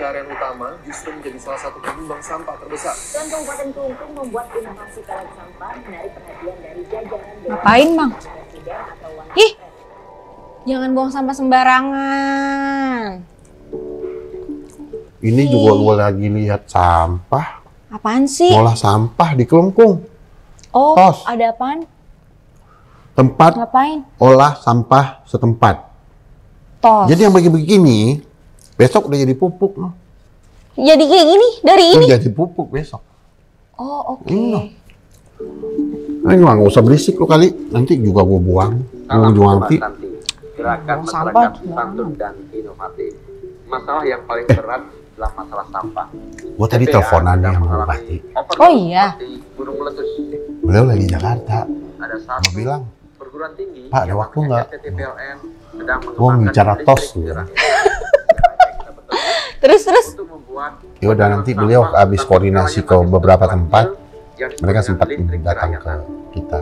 pencarian utama justru menjadi salah satu penyumbang sampah terbesar. Dan Kabupaten Kelungkung membuat inovasi pellet sampah menarik perhatian dari jajaran Dewan Ngapain, Bang? Presiden atau Wakil Ih, jangan buang sampah sembarangan. Ini juga gue lagi lihat sampah. Apaan sih? Olah sampah di Kelungkung. Oh, Tos. ada apaan? Tempat Ngapain? olah sampah setempat. Tos. Jadi yang begini, besok udah jadi pupuk loh. Jadi kayak gini dari ini? Jadi pupuk besok. Oh, oke. Iya. Nah, nggak usah berisik lo kali. Nanti juga gue buang. Salam Gue Sobat nanti. Santi. Gerakan Buang sampah, masyarakat santun dan inovatif. Masalah yang paling berat adalah masalah sampah. Gue tadi TPA teleponan sedang sama mengalami Bupati. overload Oh, iya. seperti gunung meletus. Beliau lagi di Jakarta. Ada Gue satu bilang, perguruan tinggi Pak, ada yang waktu namanya nggak? STTPLN sedang Gua mengembangkan bicara listrik tos. gerak. Terus. Untuk membuat ya udah nanti beliau sampah habis tanpa koordinasi ke skalanya beberapa makin tempat. kecil yang Mereka disebut sempat dengan listrik datang ke kerakyatan. kita.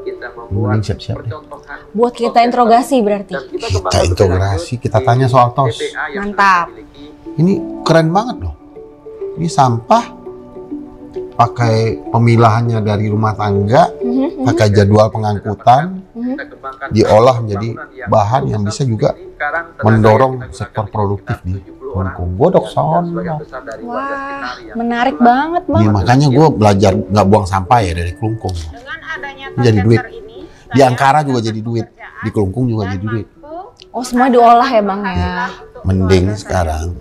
Kita Mending membuat siap-siap deh. percontohan Buat kita interogasi berarti. dan Kita kembangkan lebih integrasi, lanjut kita di tanya soal tos. TPA yang Mantap. sudah dimiliki. Ini keren banget loh. Ini sampah pakai pemilahannya dari rumah tangga, pakai jadwal pengangkutan, Kita kembangkan diolah menjadi bangunan bahan yang bisa juga sekarang tenaga mendorong yang kita sektor gunakan produktif sekitar di 70 orang Kelungkung. Gue dok dan sono. sebagian besar dari warga Wah, sekitar yang menarik kebetulan banget, Bang. Iya, makanya gue belajar nggak buang sampah ya dari Kelungkung. Dengan adanya Ini jadi duit. ini, Di Ankara juga jadi duit, di Kelungkung juga jadi duit. Oh, semua diolah ya, Bang ya. Mending sekarang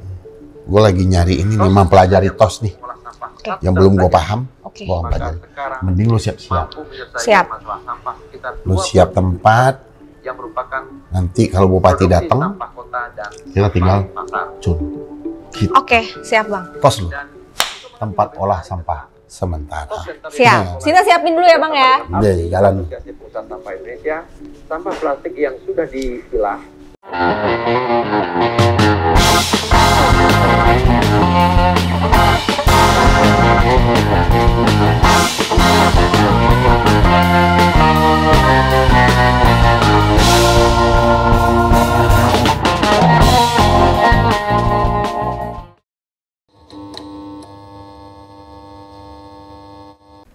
gue lagi nyari ini nih mempelajari tos nih mengolah sampah Oke. yang belum gue paham. Oke. Gue maka pelajari. sekarang Mending lu siap-siap. mampu menyelesaikan Siap. masalah sampah sekitar Lu siap 20 tempat. yang merupakan Nanti kalau bupati produksi datang, sampah kota dan kita tinggal sampah pasar. cun. Gitu. Oke, siap, Bang. Tos lu. Dan Tempat olah sampah sementara. Siap. Sina siapin dulu ya, Bang ya. Udah, jalan. Asosiasi Pengusaha Sampah Indonesia, sampah plastik yang sudah dipilah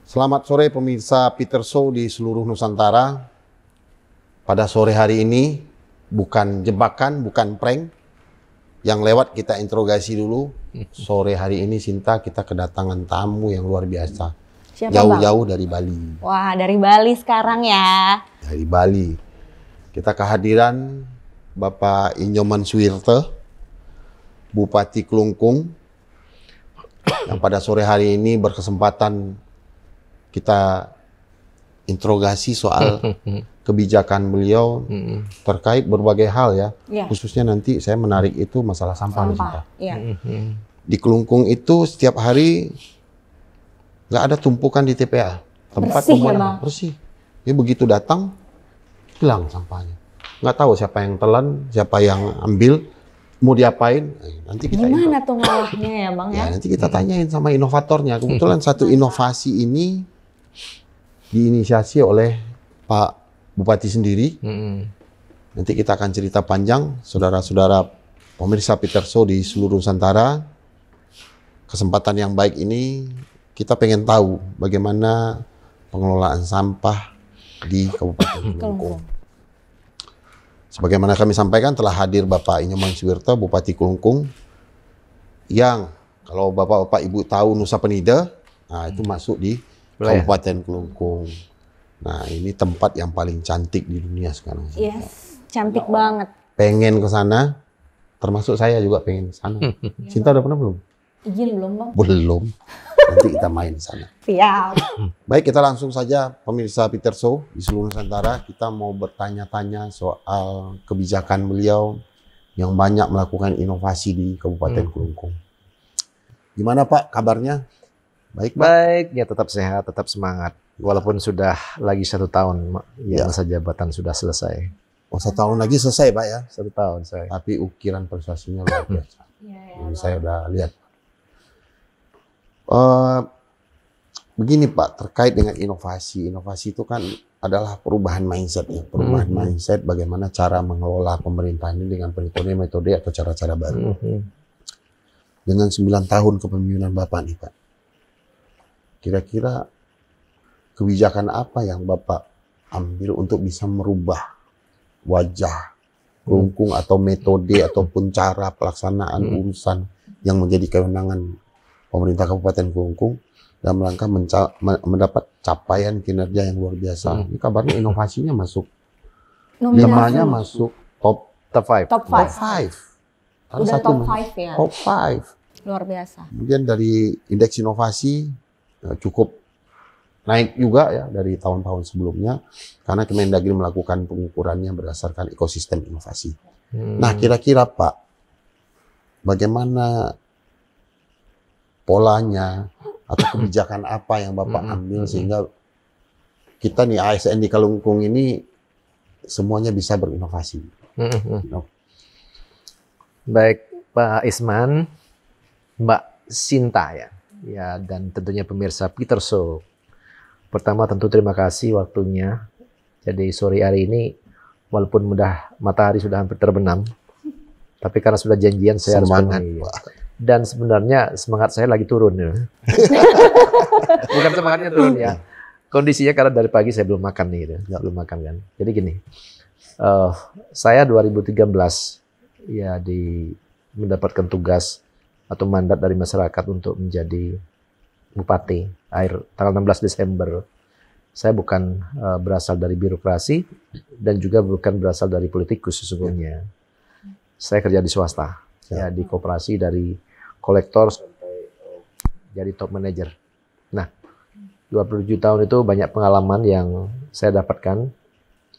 Selamat sore pemirsa Peter Show di seluruh Nusantara. Pada sore hari ini bukan jebakan, bukan prank. Yang lewat kita interogasi dulu. Sore hari ini Sinta kita kedatangan tamu yang luar biasa. Siapa, Bang? Jauh-jauh dari Bali. Wah, dari Bali sekarang ya. Dari Bali. Kita kehadiran Bapak Inyoman Suwirte, Bupati Kelungkung, yang pada sore hari ini berkesempatan kita interogasi soal kebijakan beliau terkait berbagai hal ya. Iya. Khususnya nanti saya menarik itu masalah sampah. Sinta. Iya. Di Kelungkung itu setiap hari nggak ada tumpukan di TPA. Tempat Bersih ya, pembuangan Bang? bersih. Dia begitu datang hilang sampahnya. Nggak tahu siapa yang telan, siapa yang ambil, mau diapain. Nanti kita Gimana tuh ngolahnya ya, Bang Ya, ya? nanti kita tanyain sama inovatornya. Kebetulan satu inovasi ini diinisiasi oleh Pak Bupati sendiri. Nanti kita akan cerita panjang, saudara-saudara pemirsa Peter Show di seluruh Nusantara. Kesempatan yang baik ini kita pengen tahu bagaimana pengelolaan sampah di Kabupaten Kelungkung. Sebagaimana kami sampaikan telah hadir Bapak Inyoman Suwirte, Bupati Kelungkung, yang kalau Bapak-Bapak Ibu tahu Nusa Penida, nah itu masuk di Kabupaten Kelungkung. Nah ini tempat yang paling cantik di dunia sekarang. Yes, cantik banget. Pengen ke sana, termasuk saya juga pengen ke sana. Sinta udah pernah belum? Izin belum, Bang? Belum. Nanti kita main ke sana. Siap. Baik, kita langsung saja pemirsa Peter Show di seluruh Nusantara. Kita mau bertanya-tanya soal kebijakan beliau yang banyak melakukan inovasi di Kabupaten Kelungkung. Gimana Pak kabarnya? Baik Pak? Baik, ya tetap sehat, tetap semangat. Walaupun sudah lagi 1 tahun, ya masa jabatan sudah selesai. Oh, 1 tahun lagi selesai Pak ya? 1 tahun saya. Tapi ukiran prestasinya luar biasa. Ini saya udah lihat. Begini Pak, terkait dengan inovasi. Inovasi itu kan adalah perubahan mindset ya. Perubahan mindset bagaimana cara mengelola pemerintahan ini dengan metode atau cara-cara baru. dengan 9 tahun kepemimpinan Bapak nih Pak, kira-kira kebijakan apa yang Bapak ambil untuk bisa merubah wajah Kelungkung atau metode ataupun cara pelaksanaan urusan yang menjadi kewenangan pemerintah Kabupaten Kelungkung dalam rangka mendapat capaian kinerja yang luar biasa. Ini kabarnya inovasinya masuk, Nominasi. 5-nya masuk top Top 5. Top 5. 5. Salah Udah satu top 5 ya. Top 5. Luar biasa. Kemudian dari indeks inovasi cukup naik juga ya dari tahun-tahun sebelumnya karena Kemendagri melakukan pengukurannya berdasarkan ekosistem inovasi. Nah, kira-kira Pak, bagaimana polanya atau kebijakan apa yang Bapak ambil sehingga kita nih ASN di Kelungkung ini semuanya bisa berinovasi? Baik, Pak Isman, Mbak Sinta ya, dan tentunya pemirsa Peter Show. Pertama tentu terima kasih waktunya. Jadi sore hari ini walaupun matahari sudah hampir terbenam, tapi karena sudah janjian saya harus Semangat, penuhi. Pak. Dan sebenarnya semangat saya lagi turun ya. Bukan semangatnya turun ya. Kondisinya karena dari pagi saya belum makan nih, gitu. Belum makan kan. Jadi gini, saya 2013 ya mendapatkan tugas atau mandat dari masyarakat untuk menjadi bupati tanggal 16 Desember. Saya bukan berasal dari birokrasi dan juga bukan berasal dari politikus sesungguhnya. Saya kerja di swasta, ya di koperasi dari kolektor sampai jadi top manager. Nah, 27 tahun itu banyak pengalaman yang saya dapatkan,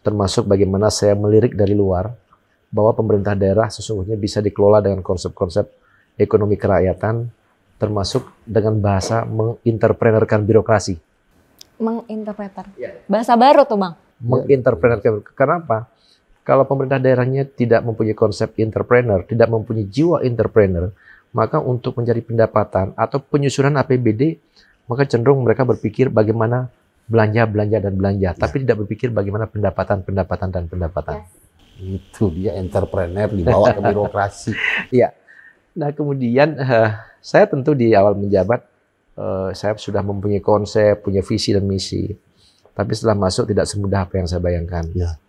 termasuk bagaimana saya melirik dari luar bahwa pemerintah daerah sesungguhnya bisa dikelola dengan konsep-konsep ekonomi kerakyatan, termasuk dengan bahasa menginterprenerkan birokrasi. Menginterpreter. Bahasa baru tuh Bang. Menginterprenerkan. Kenapa? Kalau pemerintah daerahnya tidak mempunyai konsep entrepreneur, tidak mempunyai jiwa entrepreneur, maka untuk mencari pendapatan atau penyusunan APBD, maka cenderung mereka berpikir bagaimana belanja, tapi tidak berpikir bagaimana pendapatan. Itu dia entrepreneur dibawa ke birokrasi. Iya. Nah kemudian saya tentu di awal menjabat saya sudah mempunyai konsep, punya visi dan misi. Tapi setelah masuk tidak semudah apa yang saya bayangkan.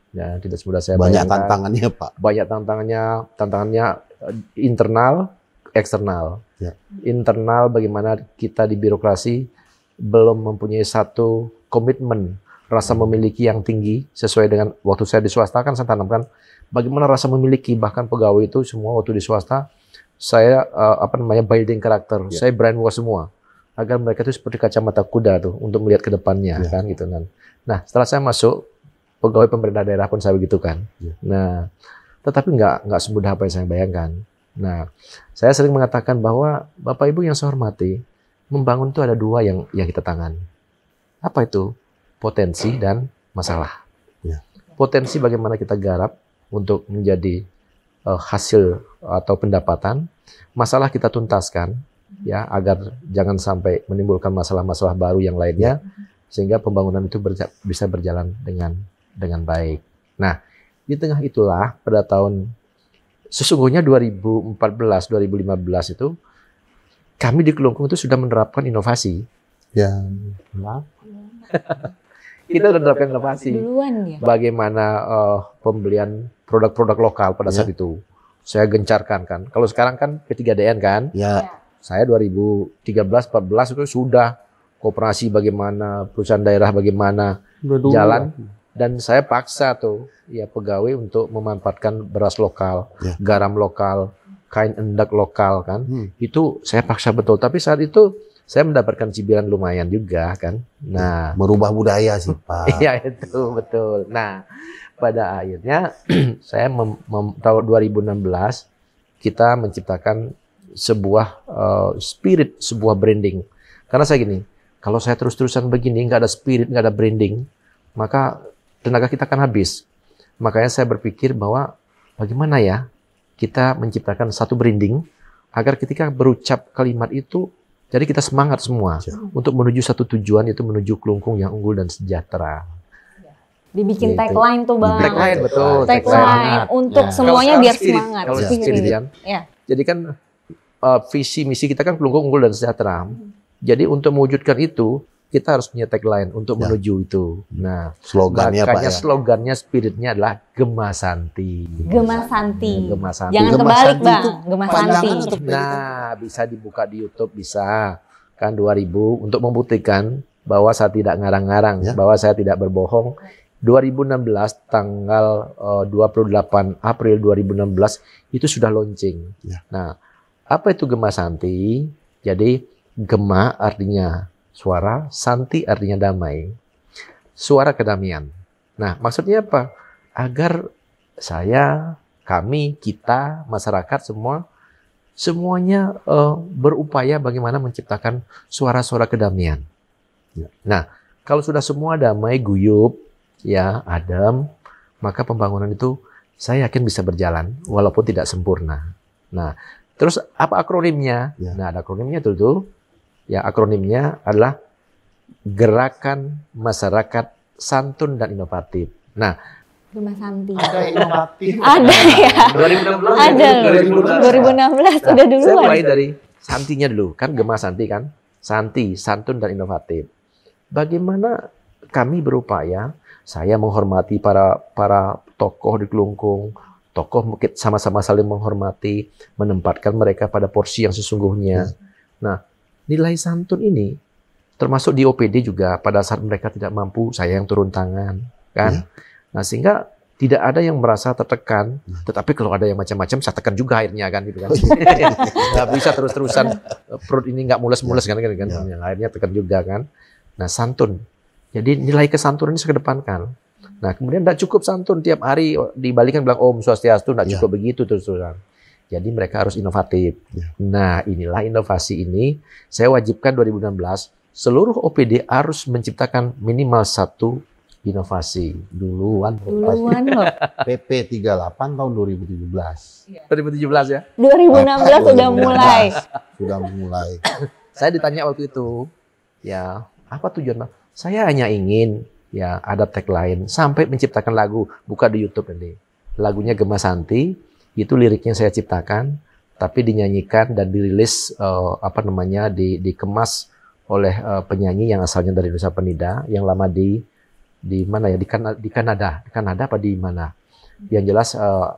Ya, tidak semudah saya Banyak bayangkan. tantangannya Pak. Banyak tantangannya internal, eksternal. Ya. Internal bagaimana kita di birokrasi belum mempunyai satu komitmen, rasa memiliki yang tinggi sesuai dengan waktu saya di swasta kan saya tanamkan bagaimana rasa memiliki, bahkan pegawai itu semua waktu di swasta saya building karakter, saya brainwash semua agar mereka itu seperti kacamata kuda tuh untuk melihat ke depannya kan gitu kan. Nah, setelah saya masuk pegawai pemerintah daerah pun saya begitu kan. Nah, tetapi nggak semudah apa yang saya bayangkan. Nah, saya sering mengatakan bahwa Bapak Ibu yang saya hormati, membangun itu ada dua yang kita tangani. Apa itu? Potensi dan masalah. Potensi bagaimana kita garap untuk menjadi hasil atau pendapatan, masalah kita tuntaskan ya agar jangan sampai menimbulkan masalah-masalah baru yang lainnya sehingga pembangunan itu bisa berjalan dengan baik. Nah, di tengah itulah pada tahun sesungguhnya 2014 2015 itu kami di Kelungkung itu sudah menerapkan inovasi. Ya. Kita sudah menerapkan inovasi. Duluan ya. Bagaimana pembelian produk-produk lokal pada saat itu. Saya gencarkan kan. Kalau sekarang kan P3DN kan. Ya. Saya 2013-14 itu sudah koperasi bagaimana, perusahaan daerah bagaimana jalan. Dan saya paksa tuh ya pegawai untuk memanfaatkan beras lokal, garam lokal, kain endak lokal kan. Itu saya paksa betul. Tapi saat itu saya mendapatkan cibiran lumayan juga kan. Nah, merubah budaya sih Pak. Iya itu betul. Nah, pada akhirnya saya tahun 2016 kita menciptakan sebuah spirit, sebuah branding. Karena saya gini, kalau saya terus-terusan begini, nggak ada spirit, nggak ada branding, maka tenaga kita akan habis. Makanya saya berpikir bahwa bagaimana ya kita menciptakan satu branding agar ketika berucap kalimat itu jadi kita semangat semua untuk menuju satu tujuan, yaitu menuju Kelungkung yang unggul dan sejahtera. Dibikin Gitu. tagline tuh Bang. Tagline betul. Tagline untuk semuanya biar semangat. Kalau Spirit. spirit ya. Ya. Jadi kan visi misi kita kan Kelungkung unggul dan sejahtera. Jadi untuk mewujudkan itu kita harus punya tagline untuk menuju itu. Nah, slogannya Pak makanya ya. slogannya, spiritnya adalah Gema Santi. Gema Santi. Gema Santi. Jangan Gema kebalik Santi Bang, itu Gema panjangan Santi. atau Nah, bisa dibuka di YouTube, bisa kan 2000 untuk membuktikan bahwa saya tidak ngarang-ngarang, Ya. bahwa saya tidak berbohong. 2016 tanggal 28 April 2016 itu sudah launching. Ya. Nah, apa itu Gema Santi? Jadi Gema artinya suara, Santi artinya damai. Suara kedamaian. Nah, maksudnya apa? Agar saya, kami, kita, masyarakat semuanya berupaya bagaimana menciptakan suara-suara kedamaian. Nah, kalau sudah semua damai, guyup, ya, adem, maka pembangunan itu saya yakin bisa berjalan walaupun tidak sempurna. Nah, terus apa akronimnya? Ya. Nah, ada akronimnya tuh. Ya, akronimnya adalah Gerakan Masyarakat Santun dan Inovatif. Nah, Gema Santi. Ada inovatif. Ada ya. 2016. Ada loh. 2016 udah Saya duluan. mulai dari Santinya dulu, kan Gema Santi kan? Santi, santun dan inovatif. Bagaimana kami berupaya, saya menghormati para tokoh di Kelungkung, tokoh mungkin sama-sama saling menghormati, menempatkan mereka pada porsi yang sesungguhnya. Nah, nilai santun ini termasuk di OPD juga pada saat mereka tidak mampu, saya yang turun tangan, kan? Nah, sehingga tidak ada yang merasa tertekan, tetapi kalau ada yang macam-macam, saya tekan juga akhirnya kan, gitu kan. Nggak bisa terus-terusan perut ini nggak mules-mules kan. Akhirnya tekan juga kan. Nah, santun. Jadi nilai kesantunan ini saya kedepankan. Nah, kemudian tidak cukup santun tiap hari dibalikan bilang Om Swastiastu, tidak cukup begitu terus-terusan. Jadi mereka harus inovatif. Nah, inilah inovasi ini saya wajibkan 2016 seluruh OPD harus menciptakan minimal satu inovasi duluan. Duluan loh. PP 38 tahun 2017. 2017 ya. 2016 udah mulai. Sudah mulai. Saya ditanya waktu itu, ya apa tujuan? Saya hanya ingin ya ada tagline sampai menciptakan lagu, buka di YouTube ini. Lagunya Gema Santi. Itu liriknya saya ciptakan, tapi dinyanyikan dan dirilis dikemas oleh penyanyi yang asalnya dari Nusa Penida, yang lama di mana ya, di Kanada apa di mana? Yang jelas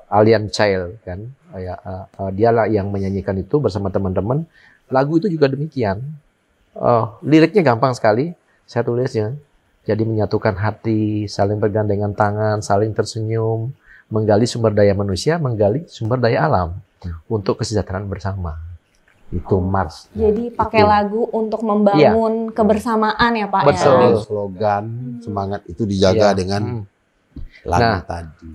Alien Child kan, dialah yang menyanyikan itu bersama teman-teman. Lagu itu juga demikian, liriknya gampang sekali saya tulisnya. Jadi menyatukan hati, saling bergandengan tangan, saling tersenyum. Menggali sumber daya manusia, menggali sumber daya alam untuk kesejahteraan bersama. Itu Mars. Jadi pakai lagu untuk membangun kebersamaan ya Pak. Betul. Ya? Slogan semangat itu dijaga dengan lagu tadi.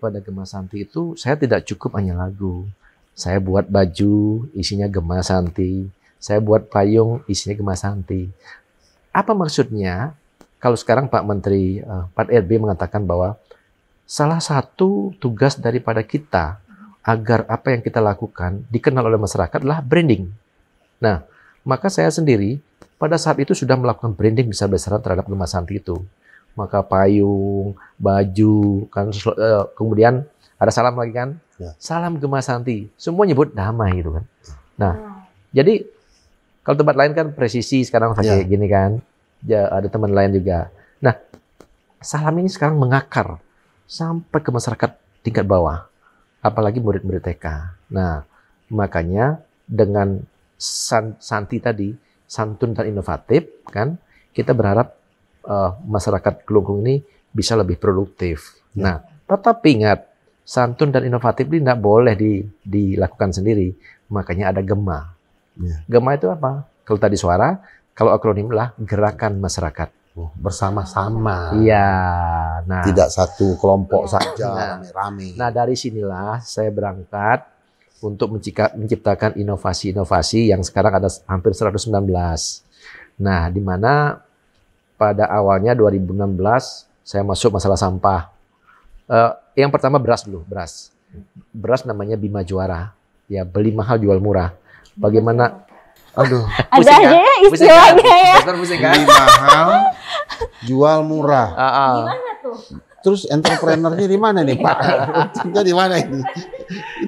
Pada Gema Santi itu saya tidak cukup hanya lagu. Saya buat baju isinya Gema Santi. Saya buat payung isinya Gema Santi. Apa maksudnya? Kalau sekarang Pak Menteri, Pak RB mengatakan bahwa salah satu tugas daripada kita agar apa yang kita lakukan dikenal oleh masyarakat adalah branding. Nah, maka saya sendiri pada saat itu sudah melakukan branding besar-besaran terhadap Gema Santi itu. Maka payung, baju, kan, kemudian ada salam lagi kan? Ya. Salam Gema Santi. Semua nyebut damai gitu kan. Nah, jadi kalau tempat lain kan presisi sekarang pakai gini kan. Ya, ada teman lain juga. Nah, salam ini sekarang mengakar sampai ke masyarakat tingkat bawah, apalagi murid-murid TK. Nah, makanya dengan Santi tadi, santun dan inovatif, kan, kita berharap masyarakat Kelungkung ini bisa lebih produktif. Nah, tetapi ingat, santun dan inovatif ini tidak boleh dilakukan sendiri. Makanya ada Gema. Gema itu apa? Kalau tadi suara, kalau akronim lah Gerakan Masyarakat. Bersama-sama. Iya. Nah, tidak satu kelompok saja rame-rame. Nah, dari sinilah saya berangkat untuk menciptakan inovasi-inovasi yang sekarang ada hampir 119. Nah, di mana pada awalnya 2016 saya masuk masalah sampah. Yang pertama beras dulu, beras. Beras namanya Bima Juara. Ya, beli mahal jual murah. Bagaimana? Aduh. Ada aja ya istilahnya ya. Beli mahal, jual murah. Gimana tuh? Terus entrepreneurnya di mana nih Pak? Di mana ini?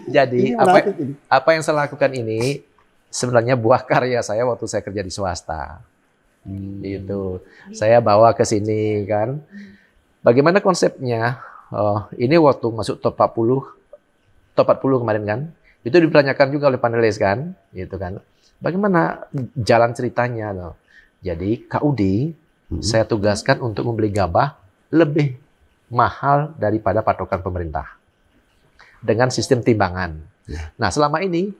Jadi Ini menarik ini. apa yang saya lakukan ini sebenarnya buah karya saya waktu saya kerja di swasta. Itu saya bawa ke sini kan. Bagaimana konsepnya? Ini waktu masuk top 40 kemarin kan. Itu dipertanyakan juga oleh panelis kan, gitu kan. Bagaimana jalan ceritanya loh. Jadi KUD saya tugaskan untuk membeli gabah lebih mahal daripada patokan pemerintah. Dengan sistem timbangan. Nah, selama ini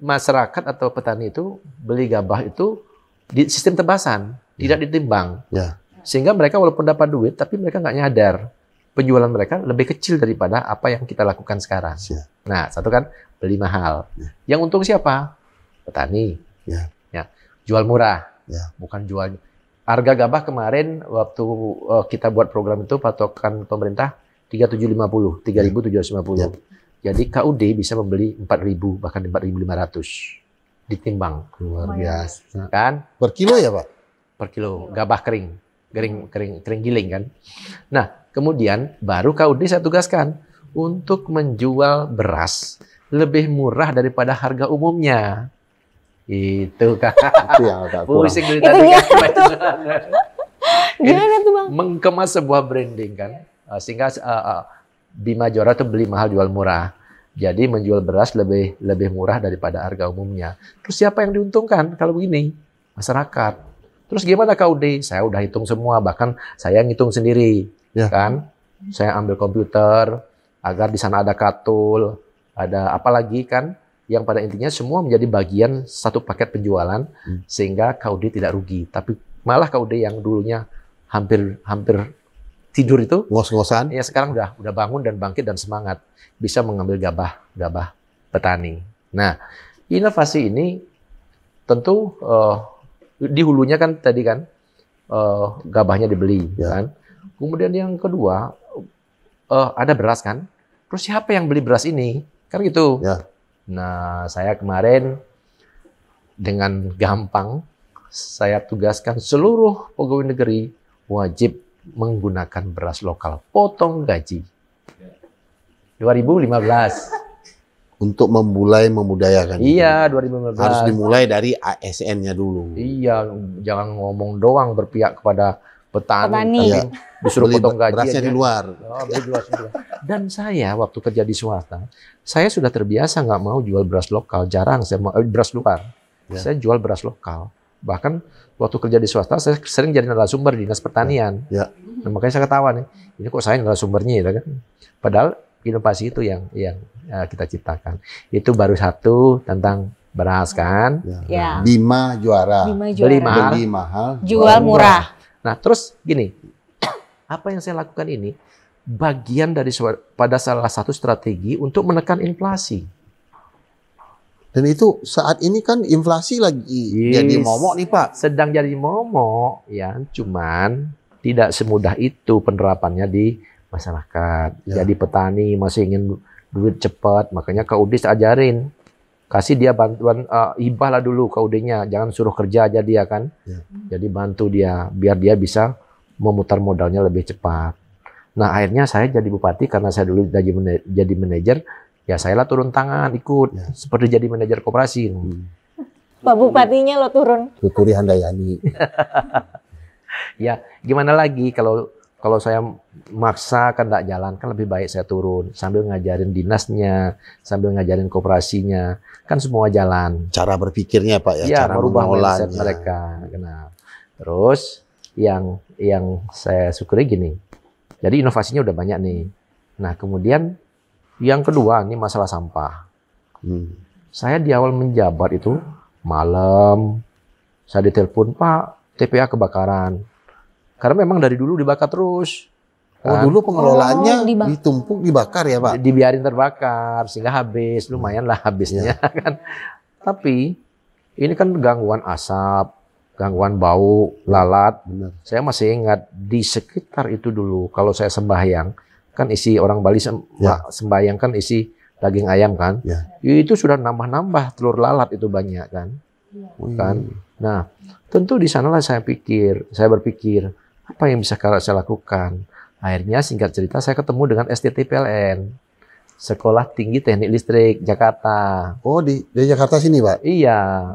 masyarakat atau petani itu beli gabah itu di sistem tebasan, tidak ditimbang. Ya. Sehingga mereka walaupun dapat duit, tapi mereka nggak nyadar penjualan mereka lebih kecil daripada apa yang kita lakukan sekarang. Ya. Nah, satu kan beli mahal. Yang untung siapa? Petani. Ya. Jual murah. Ya. Bukan jual. Harga gabah kemarin waktu kita buat program itu patokan pemerintah 3.750, 3.750. Ya. Jadi KUD bisa membeli 4.000 bahkan 4.500 ditimbang. Luar biasa. Kan? Per kilo ya, Pak? Per kilo gabah kering giling kan. Nah, kemudian baru KUD saya tugaskan untuk menjual beras lebih murah daripada harga umumnya. Itu kan. Itu yang agak kurang. Pusing duit Itu tadi gimana kan. Gimana tuh Bang? Mengemas sebuah branding kan. Sehingga Bima Jora itu beli mahal jual murah. Jadi menjual beras lebih murah daripada harga umumnya. Terus siapa yang diuntungkan kalau begini? Masyarakat. Terus gimana KUD? Saya udah hitung semua, bahkan saya ngitung sendiri, Ya. kan? Saya ambil komputer agar di sana ada katul, ada apa lagi kan? Yang pada intinya semua menjadi bagian satu paket penjualan sehingga KUD tidak rugi. Tapi malah KUD yang dulunya hampir tidur itu, Ngos-ngosan. ya sekarang udah bangun dan bangkit dan semangat bisa mengambil gabah petani. Nah, inovasi ini tentu di hulunya kan tadi kan gabahnya dibeli, Ya. kan. Kemudian yang kedua ada beras kan. Terus siapa yang beli beras ini? Kan gitu. Ya. Nah, saya kemarin dengan gampang saya tugaskan seluruh pegawai negeri wajib menggunakan beras lokal, potong gaji. 2015. Untuk memudayakan. Iya, itu. 2015. Harus dimulai dari ASN-nya dulu. Iya, jangan ngomong doang berpihak kepada petani. Petani. Iya. Disuruh Beli potong gaji berasnya aja. di luar. Oh, beli beras di luar. Dan saya waktu kerja di swasta, saya sudah terbiasa nggak mau jual beras lokal. Jarang saya mau beras luar. Ya. Saya jual beras lokal. Bahkan waktu kerja di swasta, saya sering jadi narasumber di dinas pertanian. Ya. Nah, makanya saya ketawa nih, ini kok saya narasumbernya ya kan? Padahal inovasi itu yang kita ciptakan. Itu baru satu tentang beras kan. Ya. Bima juara. Bima Beli juara. mahal. Beli mahal. Jual murah. Nah, terus gini, apa yang saya lakukan ini bagian dari pada salah satu strategi untuk menekan inflasi. Dan itu saat ini kan inflasi lagi jadi momok nih Pak. Sedang jadi momok, ya, cuman tidak semudah itu penerapannya di masyarakat. Ya. Jadi petani masih ingin duit cepat, makanya KUD ajarin. Kasih dia bantuan hibah lah dulu KUD-nya, jangan suruh kerja aja dia kan. Ya. Jadi bantu dia biar dia bisa memutar modalnya lebih cepat. Nah, akhirnya saya jadi bupati karena saya dulu jadi manajer, ya saya lah turun tangan ikut seperti jadi manajer koperasi. Pak Bupatinya lo turun. Tuturi Handayani. Ya, gimana lagi kalau saya maksa kan nggak jalan, kan lebih baik saya turun sambil ngajarin dinasnya, sambil ngajarin koperasinya, kan semua jalan. Cara berpikirnya Pak ya, Ya, cara merubah mengelolanya. mindset mereka. Nah, terus yang saya syukuri gini. Jadi inovasinya udah banyak nih. Nah, kemudian yang kedua nih masalah sampah. Saya di awal menjabat itu malam saya ditelepon, Pak, TPA kebakaran. Karena memang dari dulu dibakar terus. Oh, kan? dulu pengelolaannya Oh, ditumpuk dibakar ya Pak? Dibiarin terbakar sehingga habis, lumayan lah habisnya kan. Tapi ini kan gangguan asap, gangguan bau, lalat. Benar. Saya masih ingat di sekitar itu dulu kalau saya sembahyang, kan isi orang Bali sembahyang kan isi daging ayam kan. Ya. Itu sudah nambah-nambah telur lalat itu banyak kan. Kan. Nah, tentu di sanalah saya berpikir apa yang bisa saya lakukan. Akhirnya singkat cerita saya ketemu dengan STT PLN. Sekolah Tinggi Teknik Listrik Jakarta. Oh, di Jakarta sini, Pak? Iya.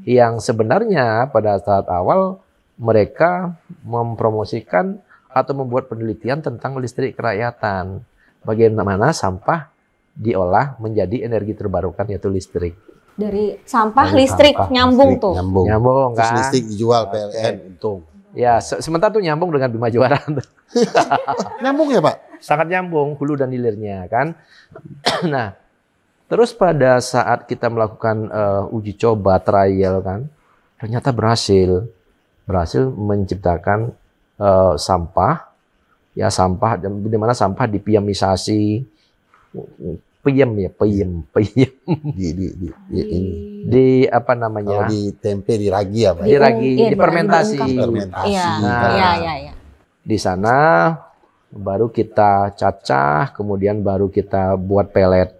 Yang sebenarnya pada saat awal mereka mempromosikan atau membuat penelitian tentang listrik kerakyatan. Bagaimana sampah diolah menjadi energi terbarukan yaitu listrik. Dari sampah Dari listrik sampah, nyambung listrik, tuh. Nyambung Terus kan? listrik dijual PLN, untung. Ya, sementara tuh nyambung dengan Bima Juara. Nyambung ya, Pak? Sangat nyambung hulu dan hilirnya kan. Nah, terus pada saat kita melakukan uji coba trial kan, ternyata berhasil menciptakan sampah di mana sampah dipiamisasi, di apa namanya? Kalau di tempe, di ragi ya, Pak? Di ragi, Iya, difermentasi. Fermentasi. Iya, Nah. iya. Di sana baru kita cacah, kemudian baru kita buat pelet.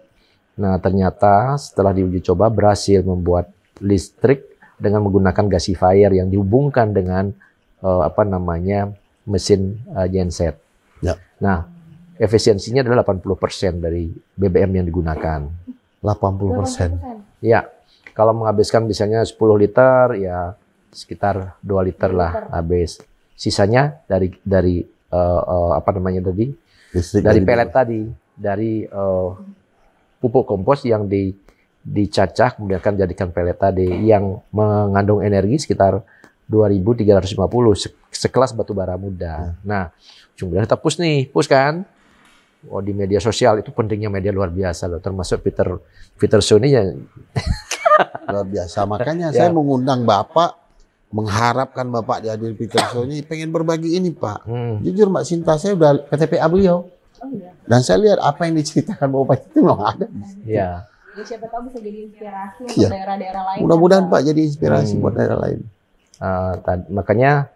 Nah, ternyata setelah diuji coba berhasil membuat listrik dengan menggunakan gasifier yang dihubungkan dengan mesin genset. Ya. Nah, efisiensinya adalah 80% dari BBM yang digunakan. 80%. Ya, kalau menghabiskan misalnya 10 liter, ya sekitar 2 liter lah habis. Sisanya dari Listrik dari pelet tadi, dari pupuk kompos yang dicacah kemudian akan jadikan pelet tadi yang mengandung energi sekitar 2.350 sekelas batu bara muda. Nah, kemudian kita push kan. Oh, di media sosial itu pentingnya media luar biasa loh, termasuk Peter Sony yang luar biasa. Makanya Ya. saya mengundang Bapak, mengharapkan Bapak dihadir Peter Sony, pengen berbagi ini, Pak. Jujur Mbak Sinta, saya udah PTPA beliau. Dan saya lihat apa yang diceritakan Bapak itu memang ada. ya. Ya, siapa tahu bisa jadi inspirasi untuk Iya. daerah-daerah lain. Mudah-mudahan Pak jadi inspirasi buat daerah lain. Makanya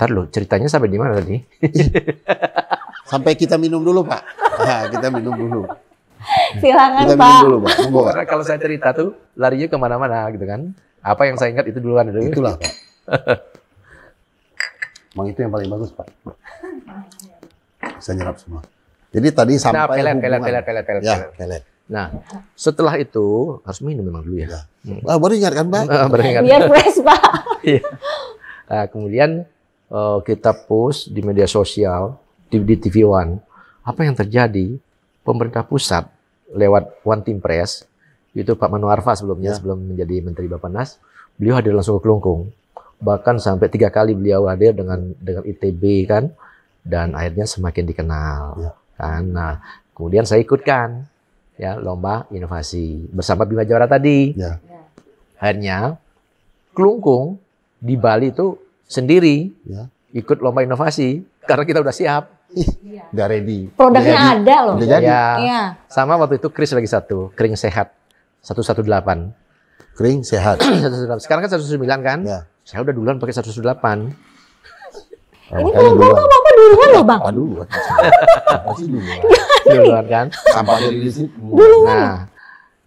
Ntar lo ceritanya sampai di mana tadi? Sampai kita minum dulu, Pak. Nah, kita minum dulu. Silakan, Kita Pak. minum dulu, Pak. Monggo, Pak. Karena kalau saya cerita tuh larinya kemana-mana gitu kan. Apa yang saya ingat itu duluan dulu. Itulah, Pak. Emang itu yang paling bagus, Pak. Bisa nyerap semua. Jadi tadi sampai pelet. Ya, pelet. Nah, setelah itu harus minum memang dulu ya. Baru ingat kan, Pak? Beringat. Biar fresh, Pak. Iya. Nah, kemudian kita post di media sosial, di TV One. Apa yang terjadi? Pemerintah pusat lewat One Team Press, itu Pak Manu Arfa sebelumnya, sebelum menjadi Menteri Bappenas, beliau hadir langsung ke Kelungkung. Bahkan sampai 3 kali beliau hadir dengan ITB kan, dan akhirnya semakin dikenal. Kan? Nah, kemudian saya ikutkan ya lomba inovasi bersama Bima Juara tadi. Ya. Akhirnya Kelungkung di Bali itu sendiri ikut lomba inovasi karena kita udah siap. Udah ready. Produknya Udah ada loh. Udah jadi. Ya, Iya. sama waktu itu Kris lagi satu, Kering Sehat 118. Kering, sehat. 118. Sekarang kan 109 kan? Ya. Saya udah duluan pakai 118. Ini Kelungkung tuh Bapak duluan loh, Bang. Apa dulu? Pasti dulu. Duluan kan? Sampah dari listrik.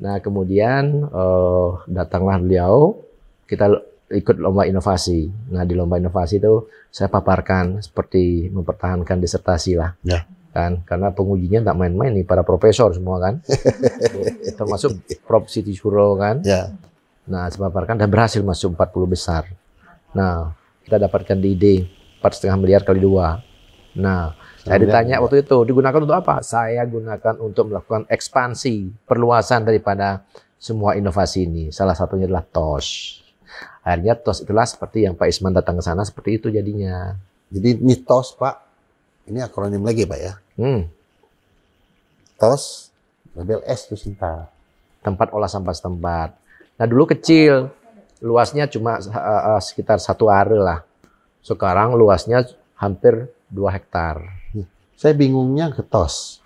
Nah kemudian datanglah beliau, kita ikut lomba inovasi. Nah di lomba inovasi itu saya paparkan seperti mempertahankan disertasi lah. Ya. Kan karena pengujinya nggak main-main nih, para profesor semua kan. Termasuk Prof Siti Suro kan. Ya. Nah saya paparkan dan berhasil masuk 40 besar. Nah kita dapatkan di ide 4,5 miliar kali 2. Nah saya ditanya waktu itu digunakan untuk apa? Saya gunakan untuk melakukan ekspansi, perluasan daripada semua inovasi ini. Salah satunya adalah TOS. Akhirnya TOS itulah seperti yang Pak Isman datang ke sana, seperti itu jadinya. Jadi ini TOS, Pak. Ini akronim lagi, Pak ya. TOS, label S itu Sinta. Tempat olah sampah setempat. Nah dulu kecil, luasnya cuma sekitar 1 are lah. Sekarang luasnya hampir 2 hektar. Saya bingungnya ke TOS.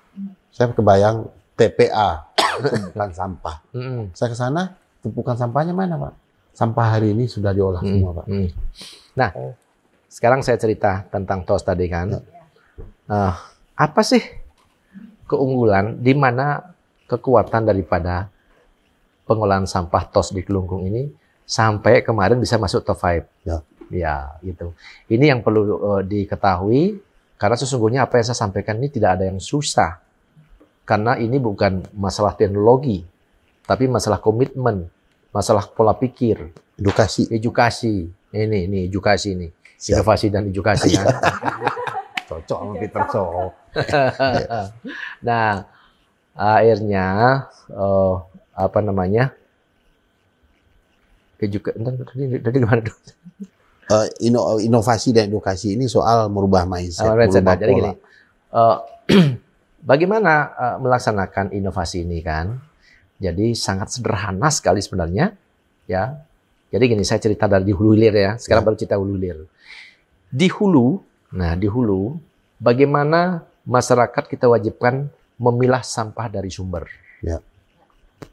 Saya kebayang TPA, tumpukan sampah. Saya ke sana, tumpukan sampahnya mana, Pak? Sampah hari ini sudah diolah semua, Pak. Nah, sekarang saya cerita tentang TOS tadi kan. Apa sih keunggulan di mana kekuatan daripada pengolahan sampah TOS di Kelungkung ini sampai kemarin bisa masuk top 5? Ya, gitu. Ini yang perlu diketahui karena sesungguhnya apa yang saya sampaikan ini tidak ada yang susah. Karena ini bukan masalah teknologi, tapi masalah komitmen, masalah pola pikir, Edukasi. Ini edukasi ini, Siap. inovasi dan edukasi kan. Cocok sama Peter So. Nah, akhirnya apa namanya? Tadi gimana dong? Inovasi dan edukasi ini soal merubah mindset, merubah Jadi pola. gini, bagaimana melaksanakan inovasi ini kan? Jadi sangat sederhana sekali sebenarnya, ya. Jadi gini, saya cerita dari hulu hilir ya. Sekarang baru cerita hulu hilir. Di hulu, bagaimana masyarakat kita wajibkan memilah sampah dari sumber. Ya.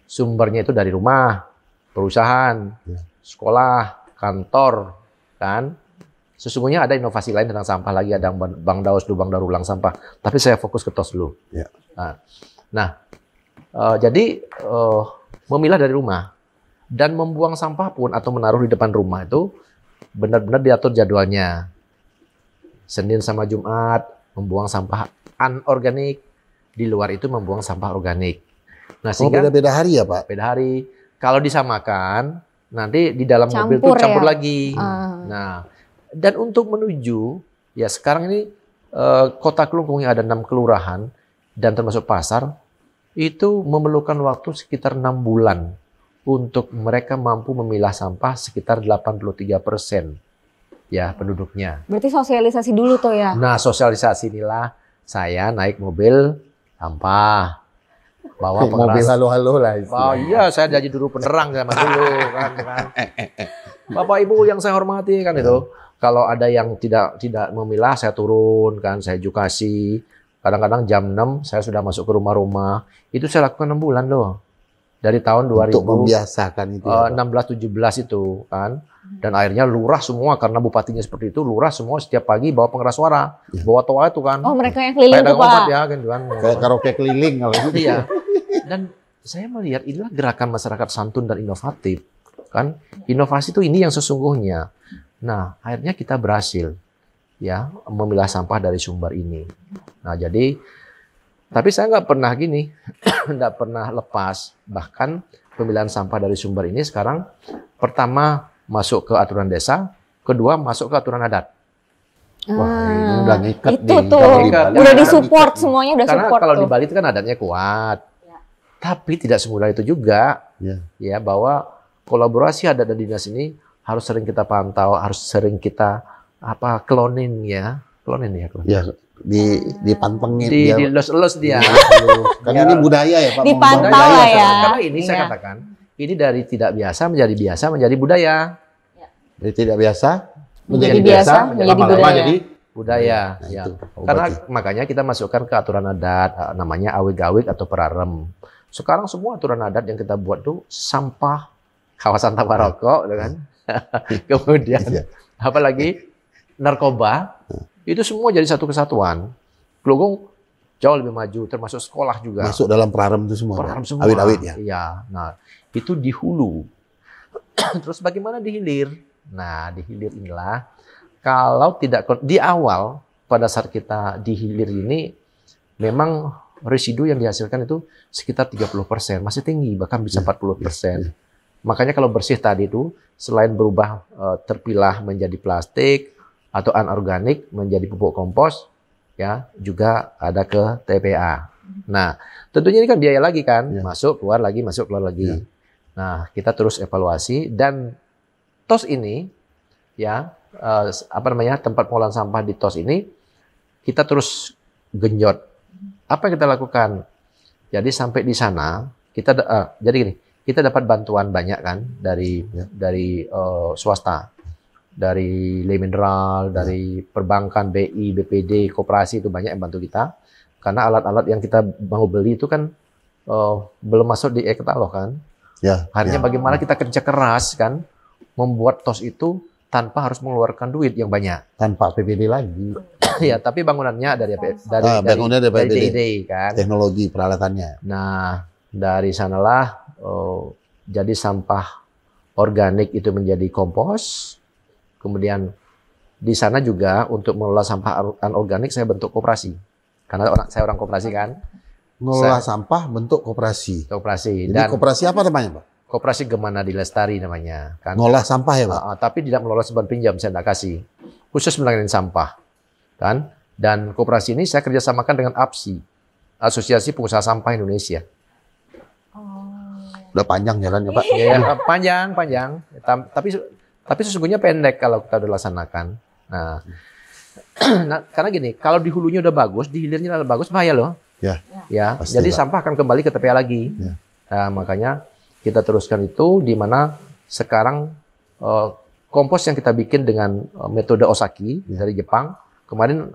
Sumbernya itu dari rumah, perusahaan, sekolah, kantor, kan? Sesungguhnya ada inovasi lain tentang sampah lagi, ada Bang Daus, Lubang Daur Ulang Sampah. Tapi saya fokus ke TOS dulu. Ya. Jadi memilah dari rumah dan membuang sampah pun atau menaruh di depan rumah itu benar-benar diatur jadwalnya. Senin sama Jumat membuang sampah anorganik, di luar itu membuang sampah organik. Nah, sehingga beda-beda hari ya, Pak? beda hari. Kalau disamakan, nanti di dalam mobil itu Campur campur ya? lagi. Nah, dan untuk menuju, ya sekarang ini Kota Kelungkung yang ada 6 kelurahan dan termasuk pasar, itu memerlukan waktu sekitar 6 bulan untuk mereka mampu memilah sampah sekitar 83% ya penduduknya. Berarti sosialisasi dulu tuh ya. Nah, sosialisasi inilah saya naik mobil sampah. Bawa Mobil pengeras. halo-halo lah. Oh iya, saya jadi juru penerang zaman dulu kan. Bapak Ibu yang saya hormati kan itu. Kalau ada yang tidak memilah, saya turun kan, saya edukasi. Kadang-kadang jam 6 saya sudah masuk ke rumah-rumah. Itu saya lakukan 6 bulan loh. Dari tahun 2000 Untuk membiasakan itu. Ya, 16-17 itu kan. Dan akhirnya lurah semua karena bupatinya seperti itu, lurah semua setiap pagi bawa pengeras suara, bawa toa itu kan. Oh, mereka yang keliling Kayak tuh, dagang obat Pak. ya kan. Kayak karaoke keliling kalau gitu. Iya. Dan saya melihat inilah gerakan masyarakat santun dan inovatif. Kan? Inovasi itu ini yang sesungguhnya. Nah, akhirnya kita berhasil ya memilah sampah dari sumber ini. Nah, jadi tapi saya nggak pernah gini, nggak pernah lepas. Bahkan pemilihan sampah dari sumber ini sekarang pertama masuk ke aturan desa, kedua masuk ke aturan adat. Wah, ini udah ngikat Itu nih. tuh. Kalau di Ngikat. Bali Udah kan disupport ngikat. semuanya, udah Karena support kalau tuh. di Bali itu kan adatnya kuat. Tapi tidak semudah itu juga. Ya. Ya, bahwa kolaborasi adat dan dinas ini harus sering kita pantau, harus sering kita cloning ya. Cloning ya. Ya, dipantengin Di dia. los dia. Karena ini budaya ya, Pak. Dipantau Budaya, lah Pak. ya. Karena ini saya Iya. katakan, ini dari tidak biasa menjadi budaya. Dari tidak biasa Menjadi biasa, menjadi lama-lama budaya. jadi Budaya. Nah, Ya. itu. Karena Obat. makanya kita masukkan ke aturan adat, namanya awig-awig atau perarem. Sekarang semua aturan adat yang kita buat tuh sampah, kawasan tanpa rokok, gitu kan. Kemudian Iya. apalagi narkoba, itu semua jadi satu kesatuan. Kelungkung jauh lebih maju, termasuk sekolah juga. masuk dalam perarem itu semua. Pak. Perarem semua. Awit-awit ya. Iya. Nah, itu di hulu. Terus bagaimana di hilir? Nah, di hilir inilah kalau tidak di awal pada saat kita di hilir ini memang residu yang dihasilkan itu sekitar 30%, masih tinggi, bahkan bisa 40%. Makanya kalau bersih tadi itu selain berubah terpilah menjadi plastik atau anorganik menjadi pupuk kompos, ya juga ada ke TPA. Nah, tentunya ini kan biaya lagi kan, masuk keluar lagi, masuk keluar lagi. Ya. Nah, kita terus evaluasi dan TOS ini, ya tempat pengolahan sampah di TOS ini kita terus genjot. Apa yang kita lakukan? Jadi sampai di sana kita jadi gini, kita dapat bantuan banyak kan dari swasta, dari Le Mineral, dari perbankan, BI, BPD, koperasi itu banyak yang bantu kita. Karena alat-alat yang kita mau beli itu kan belum masuk di e-katalog kan. Ya. Akhirnya bagaimana kita kerja keras kan membuat TOS itu tanpa harus mengeluarkan duit yang banyak. Tanpa PPD lagi. Ya, tapi bangunannya dari bangunannya dari PPD. DID kan. Teknologi peralatannya. Nah, dari sanalah jadi sampah organik itu menjadi kompos. Kemudian di sana juga untuk mengelola sampah anorganik saya bentuk koperasi. Karena saya orang koperasi kan. Ngelola sampah bentuk koperasi. Koperasi. Jadi Dan koperasi apa namanya, Pak? Koperasi Gemana Dilestari namanya. Kan? Ngolah sampah ya, Pak? Tapi tidak mengelola sebuah pinjam, saya tidak kasih. Khusus menangani sampah. Kan? Dan koperasi ini saya kerjasamakan dengan APSI, Asosiasi Pengusaha Sampah Indonesia. Udah panjang jalannya, Pak. Ya, panjang. Tapi sesungguhnya pendek kalau kita udah laksanakan. Nah, karena gini, kalau di hulunya udah bagus, di hilirnya udah bagus, bahaya loh. Ya. Pasti, Jadi Pak. sampah akan kembali ke TPA lagi. Ya. Nah, makanya kita teruskan itu, di mana sekarang kompos yang kita bikin dengan metode Osaki dari Jepang. Kemarin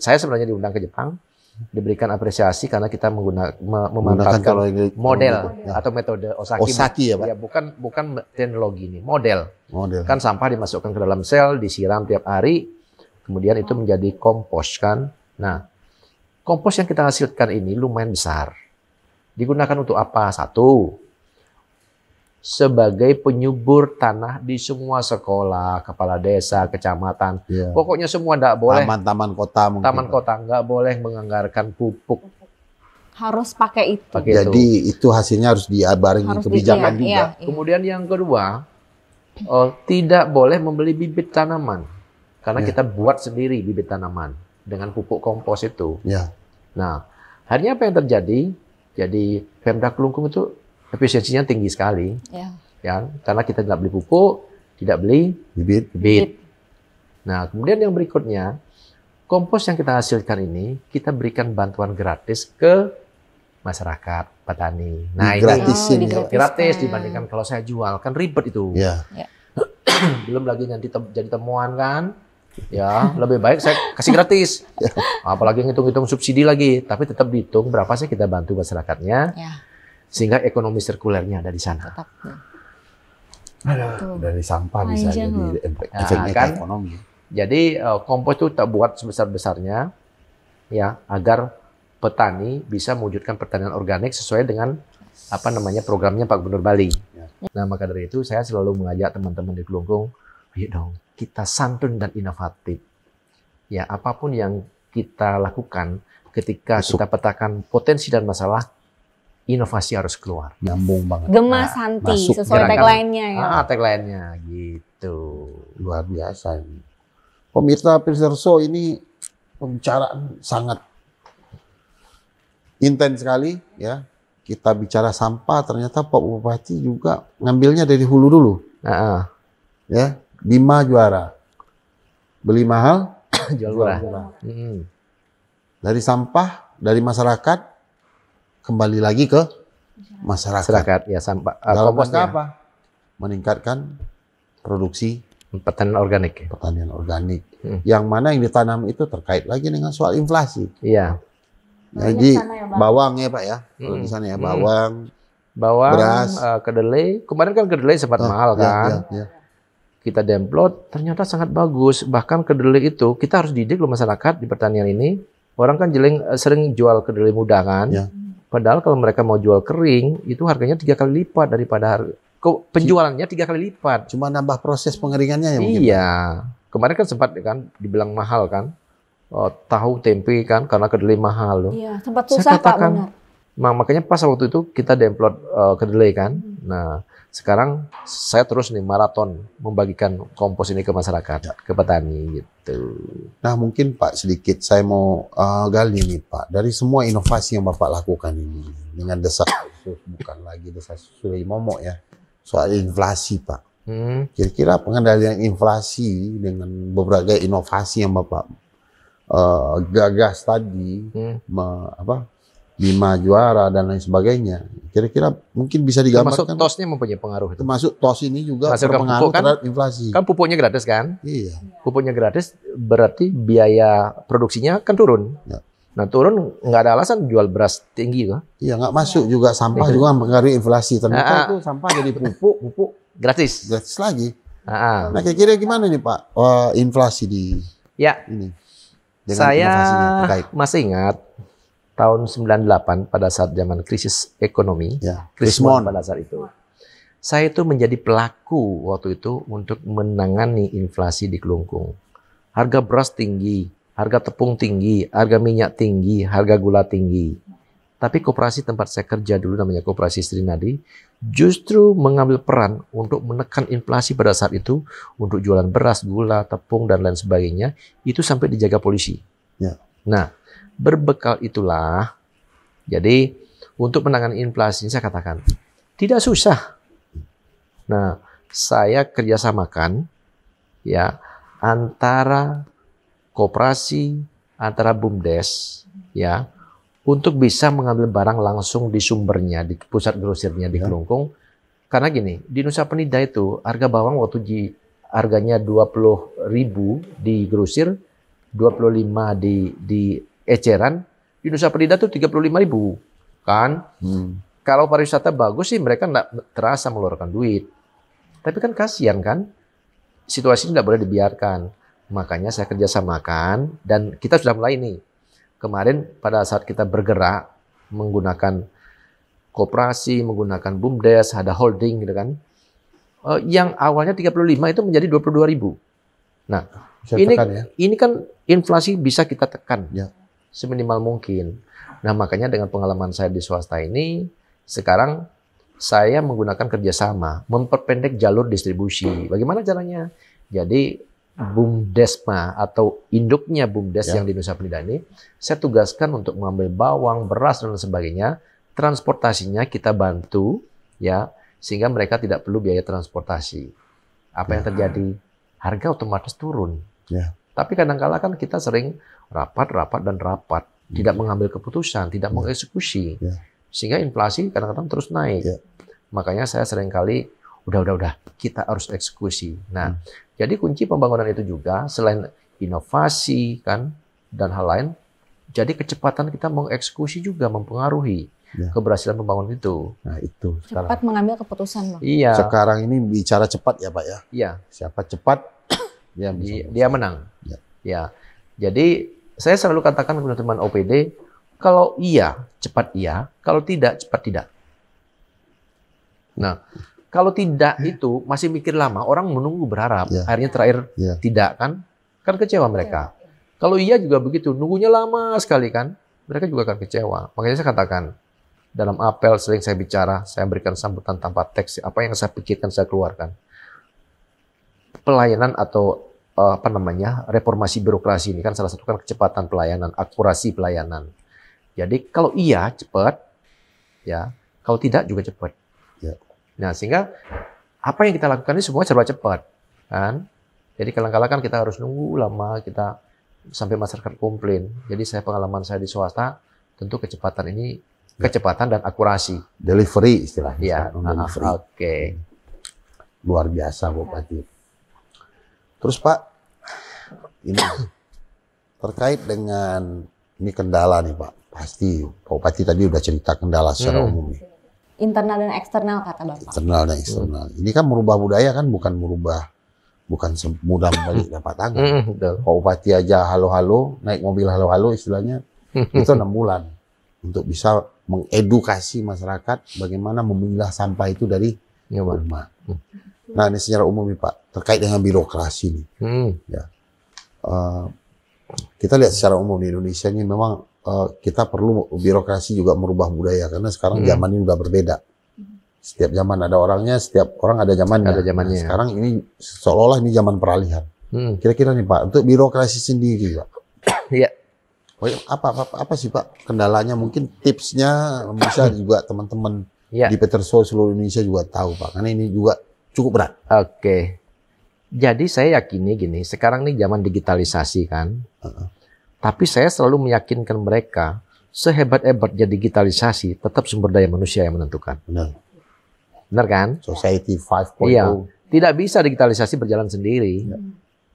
saya sebenarnya diundang ke Jepang, diberikan apresiasi karena kita memanfaatkan model atau metode Osaki ya, Pak? Ya, bukan teknologi ini, model. Model. Kan sampah dimasukkan ke dalam sel, disiram tiap hari, kemudian itu menjadi kompos kan. Nah, kompos yang kita hasilkan ini lumayan besar. Digunakan untuk apa? Satu, sebagai penyubur tanah di semua sekolah, kepala desa, kecamatan. Ya. Pokoknya semua tidak boleh. Taman-taman kota mungkin. Taman kota nggak boleh menganggarkan pupuk. Harus pakai itu. Jadi itu hasilnya harus dibarengi kebijakan juga. Iya. Kemudian yang kedua, tidak boleh membeli bibit tanaman. Karena kita buat sendiri bibit tanaman dengan pupuk kompos itu. Ya. Nah, akhirnya apa yang terjadi? Jadi Pemda Kelungkung itu efisiensinya tinggi sekali. Ya, karena kita tidak beli pupuk, tidak beli bibit. Nah, kemudian yang berikutnya, kompos yang kita hasilkan ini, kita berikan bantuan gratis ke masyarakat, petani. Nah, gratisin. Gratis dibandingkan kalau saya jual, kan ribet itu. Ya. Belum lagi nanti jadi temuan kan. Ya, lebih baik saya kasih gratis. Apalagi ngitung-ngitung subsidi lagi, tapi tetap dihitung berapa sih kita bantu masyarakatnya. Sehingga ekonomi sirkulernya ada di sana. Dari sampah bisa jadi efeknya kan? ke ekonomi. Jadi kompos itu tak buat sebesar-besarnya ya agar petani bisa mewujudkan pertanian organik sesuai dengan programnya Pak Gubernur Bali. Nah, maka dari itu saya selalu mengajak teman-teman di Kelungkung, ayo dong kita santun dan inovatif. Ya, apapun yang kita lakukan ketika kita petakan potensi dan masalah, inovasi harus keluar. Nyambung banget. Gema Santi, sesuai tagline-nya ya. Tagline-nya gitu. Luar biasa ini. Pemirsa Pirserso, ini pembicaraan sangat intens sekali ya. Kita bicara sampah, ternyata Pak Bupati juga ngambilnya dari hulu dulu. Ya, Bima juara. Beli mahal, jual murah. Dari sampah, dari masyarakat, kembali lagi ke masyarakat. Ya, sampah. Komposnya apa? Meningkatkan produksi pertanian organik. Pertanian organik. Yang mana yang ditanam itu terkait lagi dengan soal inflasi. Iya. Jadi bawang ya Pak ya. Di sana ya bawang, beras, kedelai. Kemarin kan kedelai sempat mahal kan. Kita demplot, ternyata sangat bagus. Bahkan kedelai itu kita harus didik loh masyarakat di pertanian ini. Orang kan sering jual kedelai muda kan. Padahal kalau mereka mau jual kering, itu harganya 3 kali lipat daripada penjualannya 3 kali lipat. Cuma nambah proses pengeringannya ya mungkin. Iya. Kemarin kan sempat kan dibilang mahal kan. Tahu tempe kan karena kedelai mahal loh. Iya, sempat susah Pak, benar. Makanya pas waktu itu kita demplot kedelai kan. Nah, sekarang saya terus nih maraton membagikan kompos ini ke masyarakat, ke petani gitu. Nah, mungkin Pak sedikit saya mau gali nih Pak, dari semua inovasi yang Bapak lakukan ini dengan desas-desus, bukan lagi desas-desus momok ya, soal inflasi Pak. Kira-kira pengendalian inflasi dengan beberapa inovasi yang Bapak gagas tadi, Bima juara dan lain sebagainya. Kira-kira mungkin bisa digambarkan. Termasuk tosnya mempunyai pengaruh. Termasuk tos ini juga berpengaruh terhadap inflasi. Kan pupuknya gratis kan? Iya. Pupuknya gratis berarti biaya produksinya kan turun. Nah turun nggak ada alasan jual beras tinggi loh. Iya nggak masuk juga sampah juga mempengaruhi inflasi. Ternyata itu sampah jadi pupuk gratis lagi. Nah kira-kira gimana nih Pak inflasi di ini? Saya masih ingat tahun 98 pada saat zaman krisis ekonomi, krismon pada saat itu. Saya itu menjadi pelaku waktu itu untuk menangani inflasi di Kelungkung. Harga beras tinggi, harga tepung tinggi, harga minyak tinggi, harga gula tinggi. Tapi koperasi tempat saya kerja dulu namanya Koperasi Srinadi, justru mengambil peran untuk menekan inflasi pada saat itu, untuk jualan beras, gula, tepung, dan lain sebagainya, itu sampai dijaga polisi. Ya. Nah, berbekal itulah, jadi untuk menangani inflasi, saya katakan, tidak susah. Nah, saya kerjasamakan ya antara koperasi, antara BUMDes, ya, untuk bisa mengambil barang langsung di sumbernya, di pusat grosirnya di Kelungkung. Karena gini, di Nusa Penida itu harga bawang waktu harganya 20.000 di grosir, 25 di eceran, di Nusa Penida tuh 35.000, kan? Kalau pariwisata bagus sih mereka nggak terasa mengeluarkan duit. Tapi kan kasihan kan? Situasi tidak boleh dibiarkan. Makanya saya kerjasamakan dan kita sudah mulai nih. Kemarin pada saat kita bergerak menggunakan koperasi, menggunakan BUMDes, ada holding gitu kan. Yang awalnya 35 itu menjadi 22.000. Nah, ini kan inflasi bisa kita tekan seminimal mungkin. Nah, makanya dengan pengalaman saya di swasta ini, sekarang saya menggunakan kerjasama, memperpendek jalur distribusi. Bagaimana caranya? Jadi BUMDesma atau induknya BUMDes yang di Nusa Penida ini, saya tugaskan untuk mengambil bawang, beras, dan sebagainya. Transportasinya kita bantu, ya, sehingga mereka tidak perlu biaya transportasi. Apa yang terjadi? Harga otomatis turun. Tapi kadang-kala kan kita sering rapat, tidak mengambil keputusan, tidak mengeksekusi, sehingga inflasi kadang-kadang terus naik. Makanya saya seringkali udah, kita harus eksekusi. Nah, jadi kunci pembangunan itu juga selain inovasi kan dan hal lain, jadi kecepatan kita mengeksekusi juga mempengaruhi keberhasilan pembangunan itu. Nah, itu sekarang. Cepat mengambil keputusan, Bang. Iya. Sekarang ini bicara cepat ya, Pak ya. Iya. Siapa cepat dia menang. Ya. Jadi saya selalu katakan kepada teman OPD, kalau iya, cepat iya, kalau tidak, cepat tidak. Nah, kalau tidak itu masih mikir lama, orang menunggu berharap. Akhirnya terakhir tidak kan kecewa mereka. Kalau iya juga begitu, nunggunya lama sekali kan, mereka juga akan kecewa. Makanya saya katakan, dalam apel sering saya bicara, saya berikan sambutan tanpa teks, apa yang saya pikirkan saya keluarkan. Pelayanan atau reformasi birokrasi ini kan salah satu kan kecepatan pelayanan, akurasi pelayanan. Jadi kalau iya cepat, ya, kalau tidak juga cepat. Nah, sehingga apa yang kita lakukan ini semua serba cepat, kan? Jadi kadang-kadang kan kita harus nunggu lama, kita sampai masyarakat komplain. Jadi pengalaman saya di swasta, tentu kecepatan ini, kecepatan dan akurasi. Delivery istilahnya. Iya, Oke. Luar biasa, Bupati. Terus Pak, ini terkait dengan ini kendala nih Pak. Pasti Pak Bupati tadi udah cerita kendala secara umum nih. Internal dan eksternal kata Bapak. Internal dan eksternal. Ini kan merubah budaya kan bukan semudah membalik dapat tangan. Pak Bupati aja halo-halo, naik mobil halo-halo istilahnya, itu 6 bulan. Untuk bisa mengedukasi masyarakat bagaimana memilah sampah itu dari rumah. Nah ini secara umum nih Pak, terkait dengan birokrasi nih. Ya. Kita lihat secara umum di Indonesia ini memang kita perlu birokrasi juga merubah budaya karena sekarang zaman ini udah berbeda. Setiap zaman ada orangnya, setiap orang ada zamannya. Nah, sekarang ini seolah-olah ini zaman peralihan. Kira-kira nih Pak, untuk birokrasi sendiri Pak. Iya. Apa sih Pak kendalanya? Mungkin tipsnya bisa juga teman-teman di Peterso seluruh Indonesia juga tahu Pak. Karena ini juga cukup berat. Oke. Jadi saya yakini gini, sekarang ini zaman digitalisasi kan. Tapi saya selalu meyakinkan mereka, sehebat-hebatnya digitalisasi, tetap sumber daya manusia yang menentukan. Benar kan? Society 5.0. Iya. Tidak bisa digitalisasi berjalan sendiri.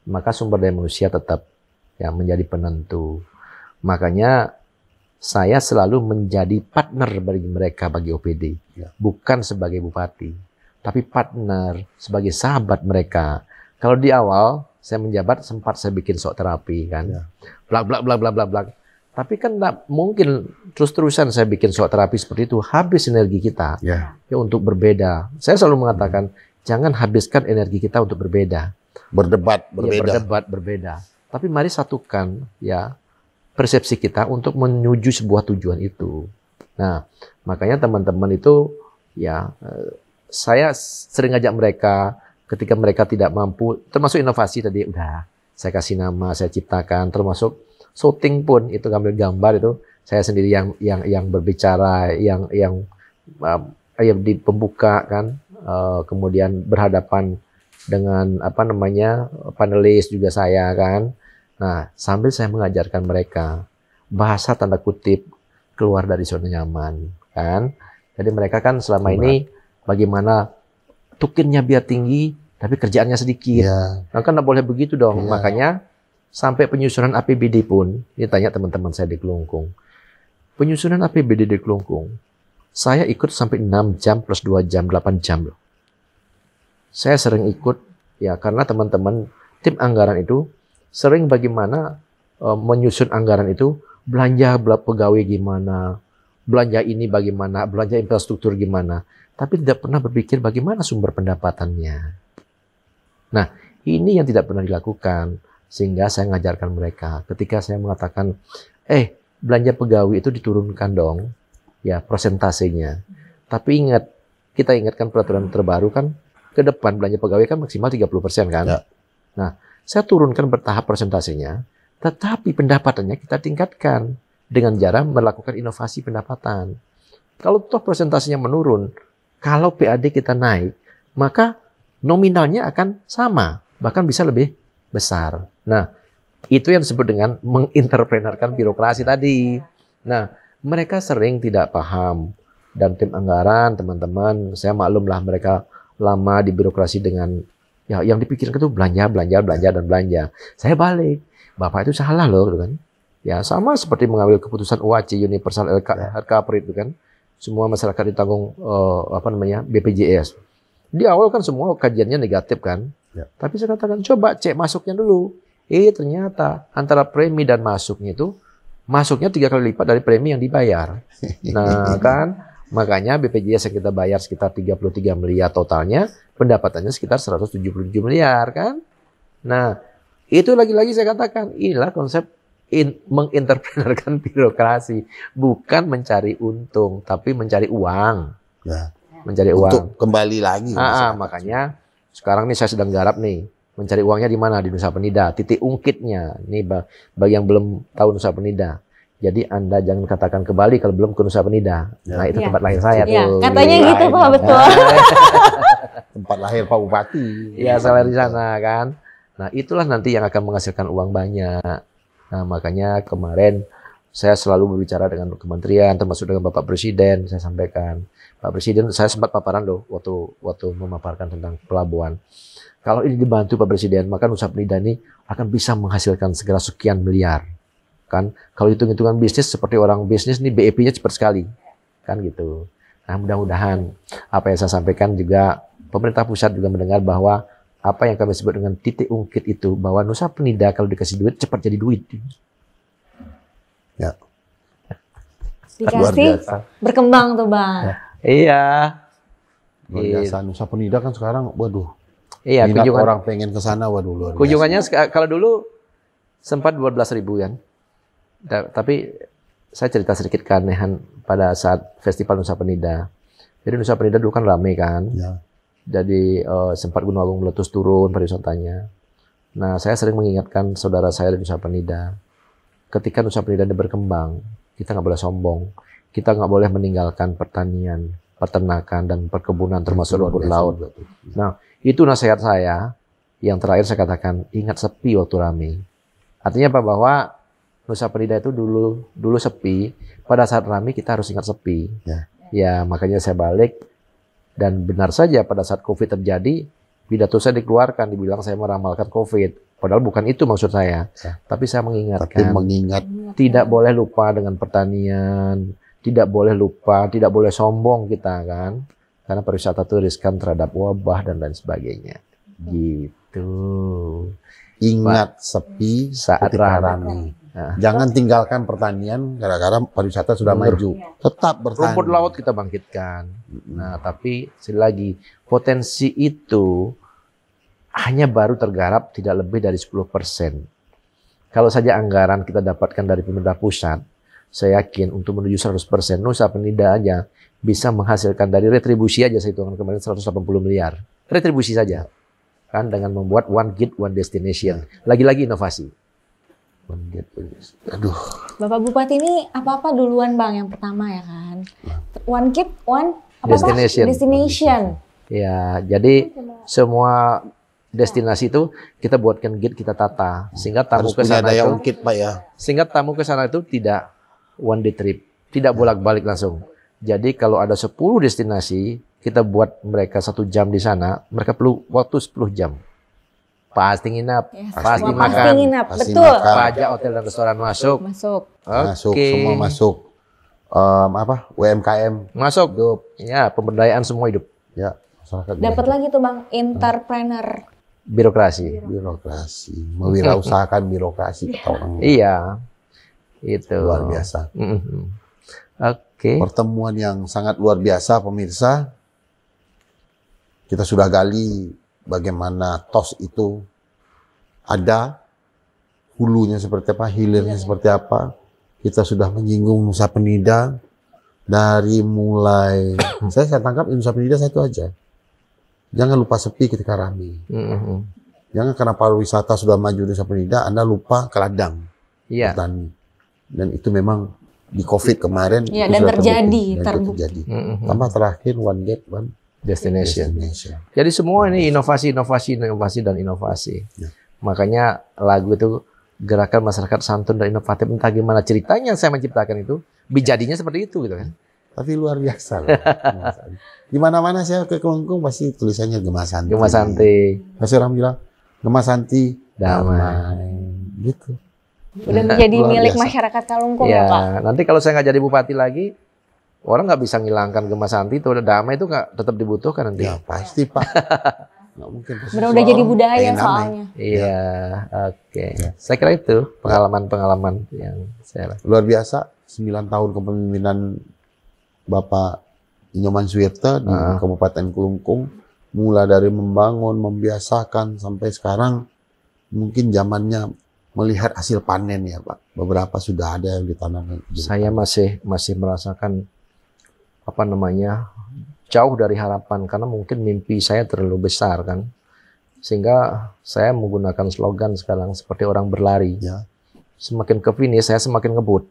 Maka sumber daya manusia tetap yang menjadi penentu. Makanya saya selalu menjadi partner bagi mereka, bagi OPD. Bukan sebagai bupati, tapi partner sebagai sahabat mereka. Kalau di awal saya menjabat sempat saya bikin sok terapi kan, blak. Tapi kan nggak mungkin terus-terusan saya bikin sok terapi seperti itu, habis energi kita ya untuk berbeda. Saya selalu mengatakan jangan habiskan energi kita untuk berbeda, berdebat berbeda. Tapi mari satukan ya persepsi kita untuk menuju sebuah tujuan itu. Nah, makanya teman-teman itu ya saya sering ngajak mereka ketika mereka tidak mampu, termasuk inovasi tadi udah saya kasih nama, saya ciptakan, termasuk syuting pun itu ngambil gambar itu saya sendiri yang berbicara, yang di pembuka kan, kemudian berhadapan dengan panelis juga saya kan. Nah, sambil saya mengajarkan mereka bahasa tanda kutip keluar dari zona nyaman kan. Jadi mereka kan selama ini bagaimana tukinnya biar tinggi tapi kerjaannya sedikit. Nah, kan nggak boleh begitu dong. Makanya sampai penyusunan APBD pun ditanya teman-teman saya di Kelungkung. Penyusunan APBD di Kelungkung saya ikut sampai 6 jam plus 2 jam, 8 jam loh. Saya sering ikut ya karena teman-teman tim anggaran itu sering bagaimana menyusun anggaran itu, belanja pegawai gimana, belanja ini bagaimana, belanja infrastruktur gimana, tapi tidak pernah berpikir bagaimana sumber pendapatannya. Nah, ini yang tidak pernah dilakukan, sehingga saya mengajarkan mereka. Ketika saya mengatakan, belanja pegawai itu diturunkan dong, ya persentasenya. Tapi ingat, kita ingatkan peraturan terbaru kan, ke depan belanja pegawai kan maksimal 30% kan. Ya. Nah, saya turunkan bertahap persentasenya, tetapi pendapatannya kita tingkatkan dengan cara melakukan inovasi pendapatan. Kalau toh persentasenya menurun, kalau PAD kita naik, maka nominalnya akan sama, bahkan bisa lebih besar. Nah, itu yang disebut dengan menginterprenerkan birokrasi tadi. Nah, mereka sering tidak paham. Dan tim anggaran, teman-teman, saya maklumlah mereka lama di birokrasi dengan ya yang dipikirkan itu belanja. Saya balik, Bapak itu salah loh, gitu kan? Ya sama seperti mengambil keputusan UAC Universal Health itu kan, semua masyarakat ditanggung BPJS. Di awal kan semua kajiannya negatif kan, tapi saya katakan coba cek masuknya dulu. Ternyata antara premi dan masuknya itu masuknya 3 kali lipat dari premi yang dibayar. Nah kan. Makanya BPJS yang kita bayar sekitar 33 miliar totalnya, pendapatannya sekitar 177 miliar kan. Nah, itu lagi-lagi saya katakan, inilah konsep menginterprenerkan birokrasi. Bukan mencari untung, tapi mencari uang. Ya. Mencari uang. Untuk kembali lagi. Makanya sekarang nih saya sedang garap nih. Mencari uangnya di mana? Di Nusa Penida. Titik ungkitnya. Ini bagi yang belum tahu Nusa Penida. Jadi Anda jangan katakan ke Bali kalau belum ke Nusa Penida. Nah itu tempat lahir saya tuh. Katanya gitu Pak, betul. Tempat lahir Pak Bupati. Iya, saya lahir di sana kan. Nah itulah nanti yang akan menghasilkan uang banyak. Nah makanya kemarin saya selalu berbicara dengan kementerian, termasuk dengan Bapak Presiden. Saya sampaikan, Pak Presiden, saya sempat paparan loh waktu memaparkan tentang pelabuhan. Kalau ini dibantu Pak Presiden, maka Nusa Penida ini akan bisa menghasilkan segera sekian miliar. Kan kalau hitung-hitungan bisnis seperti orang bisnis nih BEP-nya cepat sekali kan gitu. Nah mudah-mudahan apa yang saya sampaikan juga pemerintah pusat juga mendengar bahwa apa yang kami sebut dengan titik ungkit itu, bahwa Nusa Penida kalau dikasih duit cepat jadi duit. Ya. Dikasih berkembang tuh Bang. Iya. Luar biasa. Nusa Penida kan sekarang waduh. Iya, kunjungan orang pengen ke sana waduh luar biasa. Kunjungannya kalau dulu sempat 12.000 kan. Tapi saya cerita sedikit keanehan pada saat Festival Nusa Penida. Jadi Nusa Penida dulu kan ramai kan. Ya. Jadi sempat Gunung Agung meletus turun pariwisatanya. Nah saya sering mengingatkan saudara saya di Nusa Penida. Ketika Nusa Penida berkembang, kita nggak boleh sombong. Kita nggak boleh meninggalkan pertanian, peternakan, dan perkebunan termasuk rumput laut. Nah itu nasihat saya. Yang terakhir saya katakan, ingat sepi waktu ramai. Artinya apa? Bahwa Nusa Penida itu dulu sepi, pada saat ramai kita harus ingat sepi. Ya makanya saya balik, dan benar saja pada saat COVID terjadi, pidato saya dikeluarkan, dibilang saya meramalkan COVID. Padahal bukan itu maksud saya, tapi saya mengingatkan, tidak boleh lupa dengan pertanian, tidak boleh lupa, tidak boleh sombong kita kan, karena pariwisata itu riskan terhadap wabah dan lain sebagainya. Gitu. Ingat sepi saat ramai. Nah. Jangan tinggalkan pertanian gara-gara pariwisata sudah maju. Tetap bertani. Rumput laut kita bangkitkan. Nah, tapi sekali lagi, potensi itu hanya baru tergarap tidak lebih dari 10%. Kalau saja anggaran kita dapatkan dari pemerintah pusat, Saya yakin untuk menuju 100% Nusa Penida aja bisa menghasilkan dari retribusi aja, saya hitungkan kemarin 180 miliar. Retribusi saja. Kan dengan membuat One Gate, One Destination. Lagi-lagi inovasi. One Gate, One Destination. Aduh. Bapak Bupati ini apa-apa duluan Bang yang pertama ya kan. One Gate, One Destination. Ya, jadi semua destinasi itu kita buatkan gate, kita tata sehingga tamu ke sana itu ungkit, Pak, ya. Sehingga tamu ke sana itu tidak one day trip, tidak bolak-balik langsung. Jadi kalau ada 10 destinasi, kita buat mereka 1 jam di sana, mereka perlu waktu 10 jam. Pasti nginap, pasti makan, pasti nginap, pasti betul. makan. Pajak hotel dan restoran masuk. Masuk. Masuk, Oke. semua masuk. UMKM Masuk. hidup. Ya, pemberdayaan semua hidup. Ya, masyarakat. Dapat lagi tuh Bang, entrepreneur. Birokrasi. Birokrasi, mewirausahakan birokrasi kata orang. Iya. Itu. Luar biasa. Oke. Pertemuan yang sangat luar biasa, pemirsa. Kita sudah gali bagaimana TOS itu ada, hulunya seperti apa, hilirnya seperti apa. Kita sudah menyinggung Nusa Penida dari mulai, saya tangkap Nusa Penida satu aja. Jangan lupa sepi ketika ramai. Jangan karena pariwisata sudah maju di Nusa Penida, Anda lupa ke ladang, Iya. petani. Dan itu memang di COVID kemarin Ya, itu dan sudah terbukti. terjadi. Tambah terakhir One Gate, One Destination. Destination. Jadi semua ini inovasi, dan inovasi. Ya. Makanya lagu itu gerakan masyarakat santun dan inovatif. Entah gimana ceritanya saya menciptakan itu, bijadinya seperti itu gitu kan. Tapi luar biasa loh. Di mana-mana saya ke Kelungkung pasti tulisannya Gema Santi. Gema Santi. Pasti orang bilang Gema Santi Damai. Gitu. Udah menjadi Luar milik biasa. masyarakat Kalungkung ya Pak. Ya, nanti kalau saya nggak jadi bupati lagi, orang nggak bisa ngilangkan Gema Santi itu. Damai itu nggak tetap dibutuhkan nanti. Ya pasti Pak. Nggak mungkin. pasti Benar udah jadi seorang budaya pengen damai. soalnya. Iya, oke. Saya kira itu pengalaman-pengalaman yang saya. Luar biasa. 9 tahun kepemimpinan Bapak Inyoman Suwirta di Kabupaten Kelungkung. Mulai dari membangun, membiasakan sampai sekarang mungkin zamannya melihat hasil panen ya Pak. Beberapa sudah ada yang ditanam. Saya masih merasakan jauh dari harapan karena mungkin mimpi saya terlalu besar kan, sehingga saya menggunakan slogan sekarang seperti orang berlari. Ya. Semakin ke finish saya semakin ngebut.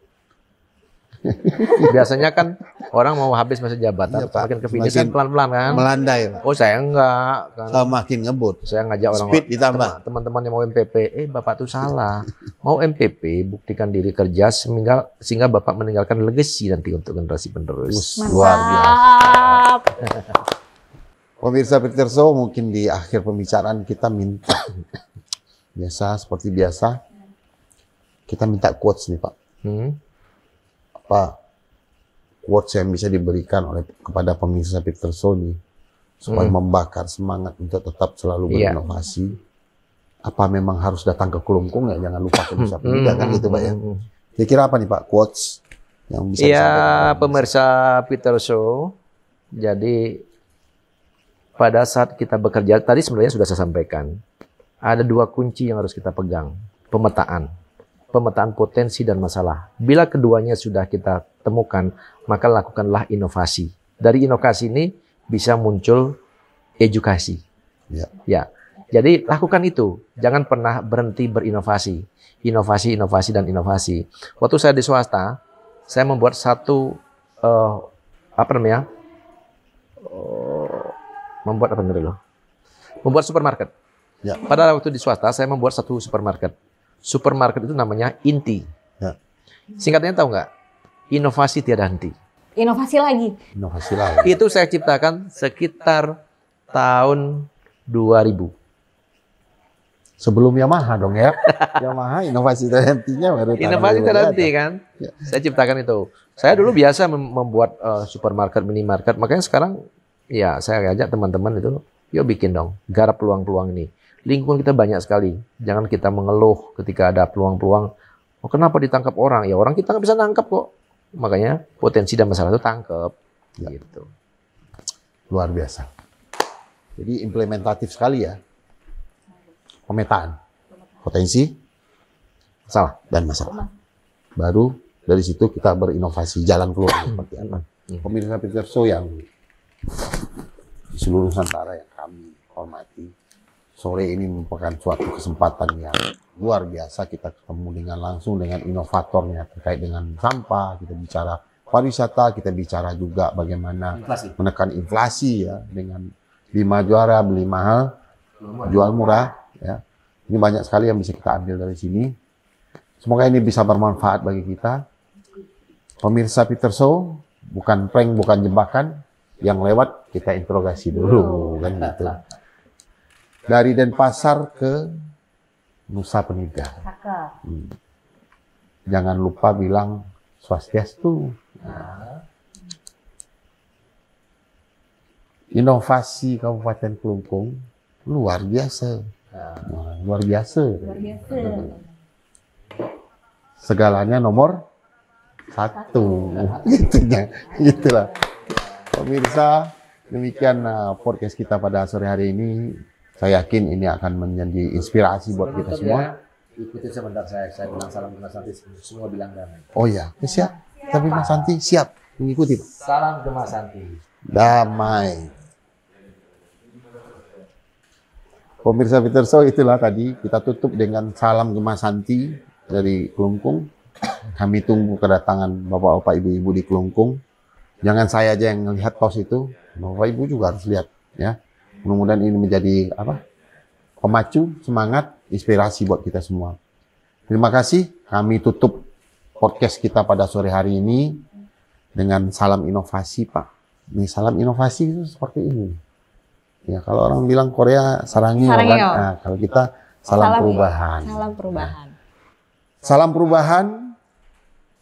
Biasanya kan orang mau habis masa jabatan, Iya, Pak. semakin ke finish kan pelan-pelan kan. Melandai Pak. Oh saya enggak kan. Semakin ngebut. Saya ngajak orang Speed ditambah. teman-teman yang mau MPP, Bapak tuh salah. Mau MPP, buktikan diri kerja sehingga Bapak meninggalkan legacy nanti untuk generasi penerus. Luar biasa. Mantap. Pemirsa Petirso, mungkin di akhir pembicaraan kita minta seperti biasa kita minta quotes nih Pak. Apa quotes yang bisa diberikan kepada pemirsa Petirso nih supaya membakar semangat untuk tetap selalu berinovasi. Apa memang harus datang ke Kelungkung ya, jangan lupa ke Nusa Penida kan gitu Pak ya. Kira-kira apa nih Pak quotes yang bisa disampaikan? Pemirsa Petirso, jadi pada saat kita bekerja tadi sebenarnya sudah saya sampaikan ada 2 kunci yang harus kita pegang. Pemetaan potensi dan masalah. Bila keduanya sudah kita temukan, maka lakukanlah inovasi. Dari inovasi ini bisa muncul edukasi. Ya. Jadi lakukan itu. Jangan pernah berhenti berinovasi. Inovasi, inovasi, dan inovasi. Waktu saya di swasta, saya membuat satu membuat supermarket. Ya. Pada waktu di swasta, saya membuat satu supermarket. Supermarket itu namanya Inti. Ya. Singkatnya tahu nggak? Inovasi tiada henti. Inovasi lagi. Inovasi lagi. Itu saya ciptakan sekitar tahun 2000. Sebelum Yamaha dong ya. Yamaha inovasi terhentinya baru tahun Inovasi 2000 tiada ada. henti kan? Ya. Saya ciptakan itu. Saya dulu biasa membuat supermarket, minimarket. Makanya sekarang ya saya ajak teman-teman itu, yuk bikin dong. Garap peluang-peluang ini. Lingkungan kita banyak sekali. Jangan kita mengeluh ketika ada peluang-peluang. Oh, kenapa ditangkap orang? Ya orang kita nggak bisa nangkap kok. Makanya potensi dan masalah itu tangkap. Gitu. Luar biasa. Jadi implementatif sekali ya. Pemetaan. Potensi Salah. dan masalah. Baru Dari situ kita berinovasi jalan keluar seperti apa. Pemirsa Peter Show yang di seluruh Nusantara yang kami hormati, sore ini merupakan suatu kesempatan yang luar biasa. Kita ketemu langsung dengan inovatornya terkait dengan sampah. Kita bicara pariwisata, kita bicara juga bagaimana menekan inflasi ya, dengan 5 juara beli mahal, jual murah ya. Ini banyak sekali yang bisa kita ambil dari sini. Semoga ini bisa bermanfaat bagi kita. Pemirsa Peter Show, bukan prank, bukan jebakan. Yang lewat kita interogasi dulu, kan gitu. Dari Denpasar ke Nusa Penida. Jangan lupa bilang Swastiastu. Inovasi Kabupaten Kelungkung luar biasa. Luar biasa. Segalanya nomor 1. Gitulah. Pemirsa, demikian podcast kita pada sore hari ini. Saya yakin ini akan menjadi inspirasi buat kita semua. Ikutin sebentar, saya bilang salam ke Mas Santi, semua bilang damai. Oh iya, siap. Tapi Mas Santi siap mengikuti, Pak. Salam ke Mas Santi. Damai. Pemirsa Peter Show, itulah tadi kita tutup dengan salam ke Mas Santi dari Kelungkung. Kami tunggu kedatangan bapak-bapak, ibu-ibu di Kelungkung. Jangan saya aja yang melihat pos itu, bapak ibu juga harus lihat ya. Mudah-mudahan ini menjadi pemacu, semangat, inspirasi buat kita semua. Terima kasih. Kami tutup podcast kita pada sore hari ini dengan salam inovasi, Pak. Ini salam inovasi itu seperti ini. Ya, kalau orang bilang Korea sarangyo. Kan? Nah, kalau kita salam perubahan. Salam perubahan. Salam perubahan.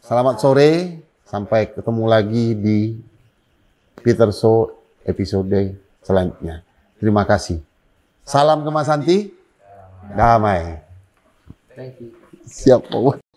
Selamat sore. Sampai ketemu lagi di Peter Show episode selanjutnya. Terima kasih. Salam ke Mas Santi. Damai. Thank you. Siap, Pak.